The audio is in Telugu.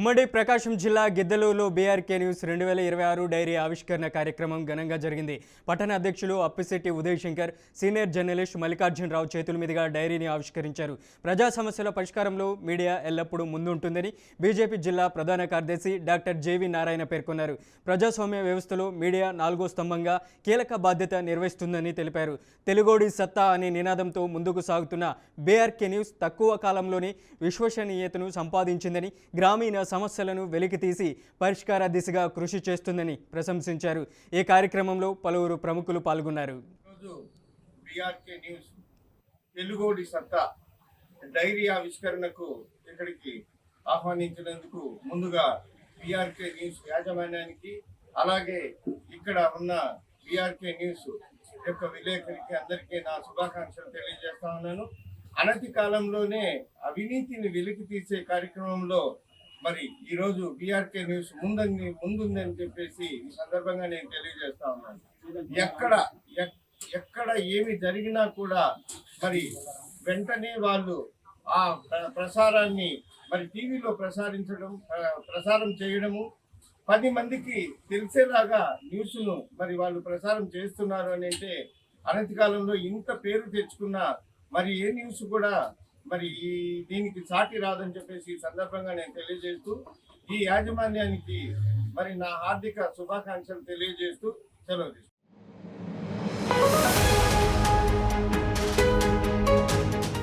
ఉమ్మడి ప్రకాశం జిల్లా గిద్దలూరులో బీఆర్కే న్యూస్ 2026 డైరీ ఆవిష్కరణ కార్యక్రమం ఘనంగా జరిగింది. పట్టణ అధ్యక్షులు అప్పిశెట్టి ఉదయ్ శంకర్, సీనియర్ జర్నలిస్ట్ మల్లికార్జునరావు చేతుల మీదుగా డైరీని ఆవిష్కరించారు. ప్రజా సమస్యల పరిష్కారంలో మీడియా ఎల్లప్పుడూ ముందుంటుందని బీజేపీ జిల్లా ప్రధాన కార్యదర్శి డాక్టర్ జేవి నారాయణ పేర్కొన్నారు. ప్రజాస్వామ్య వ్యవస్థలో మీడియా 4వ స్తంభంగా కీలక బాధ్యత నిర్వహిస్తుందని తెలిపారు. తెలుగోడి సత్తా అనే నినాదంతో ముందుకు సాగుతున్న బీఆర్కే న్యూస్ తక్కువ కాలంలోనే విశ్వసనీయతను సంపాదించిందని, గ్రామీణ సమస్యలను వెలికితీసి పరిష్కార దిశగా కృషి చేస్తుందని ప్రశంసించారు. ఈ కార్యక్రమంలో పలువురు ప్రముఖులు పాల్గొన్నారు. బీఆర్కే న్యూస్ తెలుగోడి సత్తా డైరీ ఆవిష్కరణకు ఇక్కడికి ఆహ్వానించినందుకు ముందుగా బీఆర్కే న్యూస్ యాజమాన్యానికి, అలాగే ఇక్కడ ఉన్న బీఆర్కే న్యూస్ యొక్క విలేకరికి అందరికీ నా శుభాకాంక్షలు తెలియజేస్తా ఉన్నాను. అనతి కాలంలోనే అవినీతిని వెలికి తీసే కార్యక్రమంలో మరి ఈరోజు బీఆర్కే న్యూస్ ముందుందని చెప్పేసి ఈ సందర్భంగా నేను తెలియజేస్తా ఉన్నాను. ఎక్కడ ఏమి జరిగినా కూడా మరి వెంటనే వాళ్ళు ఆ ప్రసారాన్ని మరి టీవీలో ప్రసారం చేయడము, 10 మందికి తెలిసేలాగా న్యూస్ను మరి వాళ్ళు ప్రసారం చేస్తున్నారు అని అంటే, అనతి కాలంలో ఇంత పేరు తెచ్చుకున్న మరి ఏ న్యూస్ కూడా మరి దీనికి సాటి రాదని చెప్పేసి ఈ సందర్భంగా నేను తెలియజేస్తూ, ఈ యాజమాన్యానికి మరి నా హార్దిక శుభాకాంక్షలు తెలియజేస్తూ సెలవు తీసుకుంటాను.